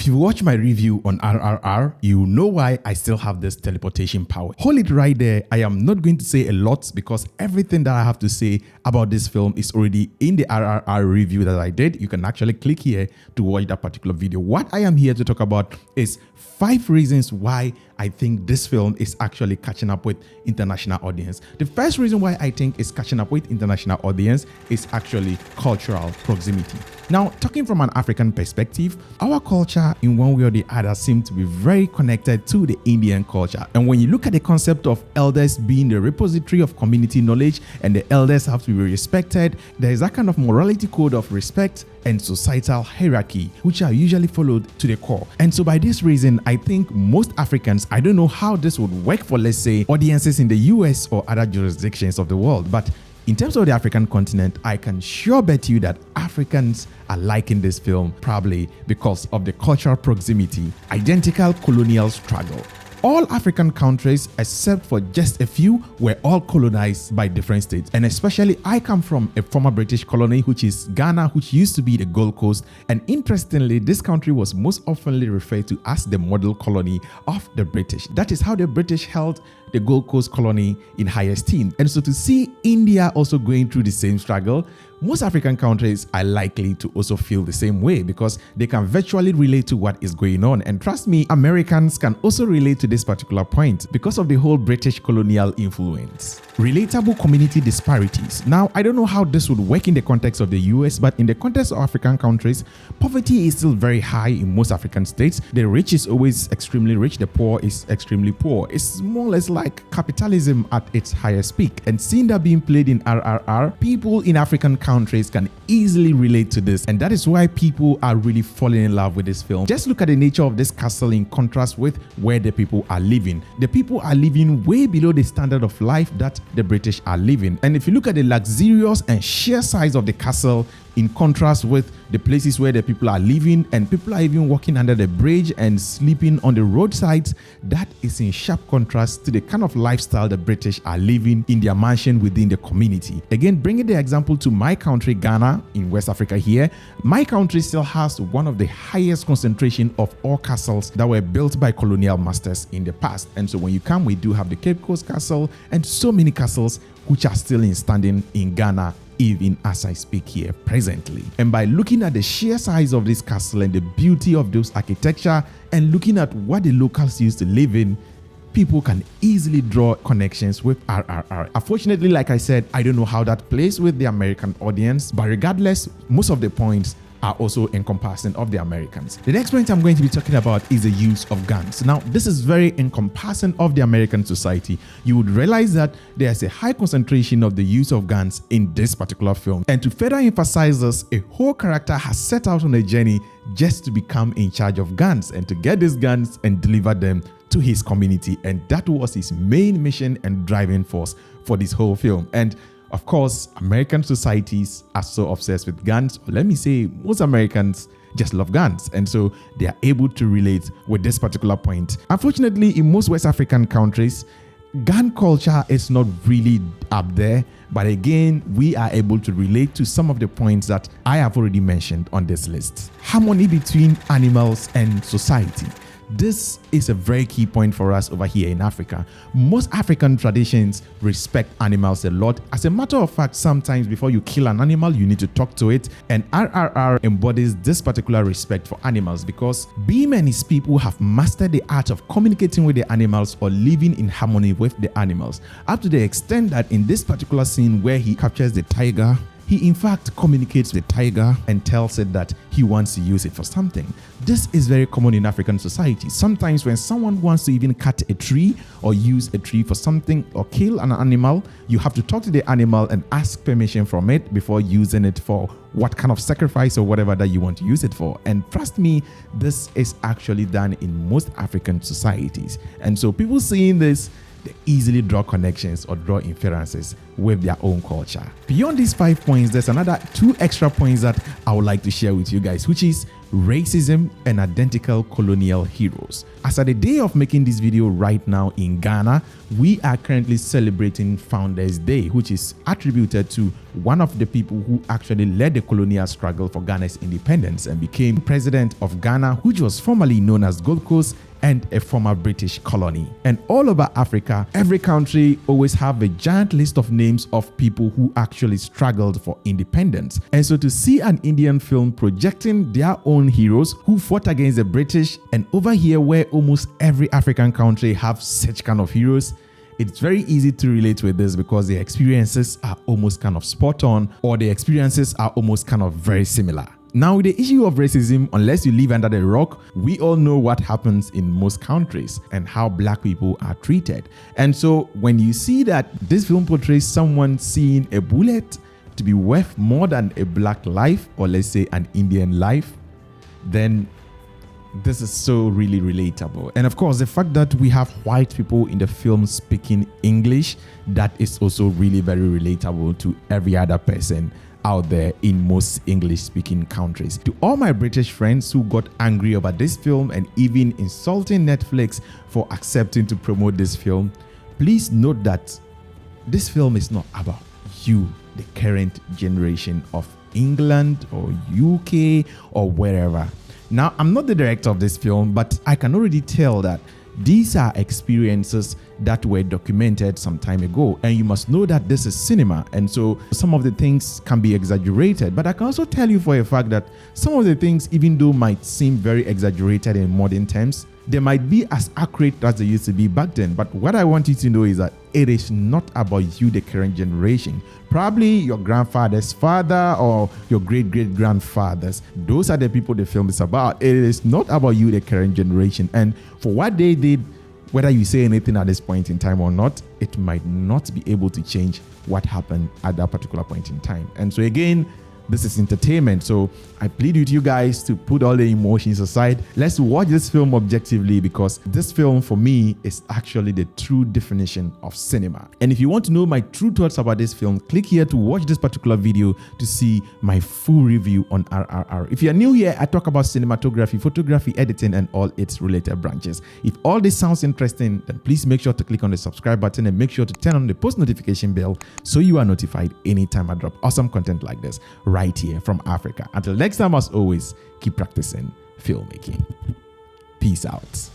If you watch my review on RRR, you know why I still have this teleportation power. Hold it right there. I am not going to say a lot because everything that I have to say about this film is already in the RRR review that I did. You can actually click here to watch that particular video. What I am here to talk about is 5 reasons why I think this film is actually catching up with international audience. The first reason why I think it's catching up with international audience is actually cultural proximity. Now, talking from an African perspective, our culture in one way or the other seems to be very connected to the Indian culture. And when you look at the concept of elders being the repository of community knowledge and the elders have to be respected, there is that kind of morality code of respect and societal hierarchy, which are usually followed to the core. And so by this reason, I think most Africans, I don't know how this would work for, let's say, audiences in the US or other jurisdictions of the world, but in terms of the African continent, I can sure bet you that Africans are liking this film probably because of the cultural proximity, identical colonial struggle. All African countries, except for just a few, were all colonized by different states. And especially, I come from a former British colony, which is Ghana, which used to be the Gold Coast. And interestingly, this country was most oftenly referred to as the model colony of the British. That is how the British held the Gold Coast colony in high esteem. And so to see India also going through the same struggle, most African countries are likely to also feel the same way because they can virtually relate to what is going on. And trust me, Americans can also relate to this particular point because of the whole British colonial influence. Relatable community disparities. Now, I don't know how this would work in the context of the US, but in the context of African countries, poverty is still very high in most African states. The rich is always extremely rich, the poor is extremely poor. It's more or less like capitalism at its highest peak. And seeing that being played in RRR, people in African countries can easily relate to this, and that is why people are really falling in love with this film. Just look at the nature of this castle in contrast with where the people are living. The people are living way below the standard of life that the British are living. And if you look at the luxurious and sheer size of the castle in contrast with the places where the people are living, and people are even walking under the bridge and sleeping on the roadsides, that is in sharp contrast to the kind of lifestyle the British are living in their mansion within the community. Again, bringing the example to my country, Ghana, in West Africa here, my country still has one of the highest concentration of all castles that were built by colonial masters in the past. And so when you come, we do have the Cape Coast Castle and so many castles which are still in standing in Ghana, even as I speak here presently. And by looking at the sheer size of this castle and the beauty of those architecture and looking at what the locals used to live in, people can easily draw connections with RRR. Unfortunately, like I said, I don't know how that plays with the American audience, but regardless, most of the points are also encompassing of the Americans. The next point I'm going to be talking about is the use of guns. Now, this is very encompassing of the American society. You would realize that there's a high concentration of the use of guns in this particular film. And to further emphasize this, a whole character has set out on a journey just to become in charge of guns and to get these guns and deliver them to his community. And that was his main mission and driving force for this whole film. And of course, American societies are so obsessed with guns. Or let me say, most Americans just love guns. And so they are able to relate with this particular point. Unfortunately, in most West African countries, gun culture is not really up there. But again, we are able to relate to some of the points that I have already mentioned on this list. Harmony between animals and society. This is a very key point for us over here in Africa. Most African traditions respect animals a lot. As a matter of fact, sometimes before you kill an animal, you need to talk to it. And RRR embodies this particular respect for animals because Beam and his people have mastered the art of communicating with the animals or living in harmony with the animals. Up to the extent that in this particular scene where he captures the tiger, he in fact communicates with the tiger and tells it that he wants to use it for something. This is very common in African society. Sometimes when someone wants to even cut a tree or use a tree for something or kill an animal, you have to talk to the animal and ask permission from it before using it for what kind of sacrifice or whatever that you want to use it for. And trust me, this is actually done in most African societies. And so people seeing this, they easily draw connections or draw inferences with their own culture. Beyond these 5 points, there's another 2 extra points that I would like to share with you guys, which is racism, and identical colonial heroes. As at the day of making this video right now in Ghana, we are currently celebrating Founders Day, which is attributed to one of the people who actually led the colonial struggle for Ghana's independence and became president of Ghana, which was formerly known as Gold Coast and a former British colony. And all over Africa, every country always have a giant list of names of people who actually struggled for independence. And so to see an Indian film projecting their own heroes who fought against the British, and over here where almost every African country have such kind of heroes, it's very easy to relate with this because the experiences are almost kind of spot on, or the experiences are almost kind of very similar. Now, with the issue of racism, unless you live under the rock, we all know what happens in most countries and how black people are treated. And so when you see that this film portrays someone seeing a bullet to be worth more than a black life, or let's say an Indian life, then this is so really relatable. And of course, the fact that we have white people in the film speaking English, that is also really very relatable to every other person out there in most English-speaking countries. To all my British friends who got angry about this film and even insulting Netflix for accepting to promote this film, please note that this film is not about you, the current generation of England or UK or wherever. Now, I'm not the director of this film, but I can already tell that these are experiences that were documented some time ago, and you must know that this is cinema, and so some of the things can be exaggerated. But I can also tell you for a fact that some of the things, even though might seem very exaggerated in modern terms, they might be as accurate as they used to be back then. But what I want you to know is that it is not about you, the current generation. Probably your grandfather's father or your great-great-grandfathers. Those are the people the film is about. It is not about you, the current generation. And for what they did, whether you say anything at this point in time or not, it might not be able to change what happened at that particular point in time. And so again, this is entertainment, so I plead with you guys to put all the emotions aside. Let's watch this film objectively, because this film for me is actually the true definition of cinema. And if you want to know my true thoughts about this film, click here to watch this particular video to see my full review on RRR. If you're new here, I talk about cinematography, photography, editing, and all its related branches. If all this sounds interesting, then please make sure to click on the subscribe button and make sure to turn on the post notification bell so you are notified anytime I drop awesome content like this right here from Africa. Until next time, as always, keep practicing filmmaking. Peace out.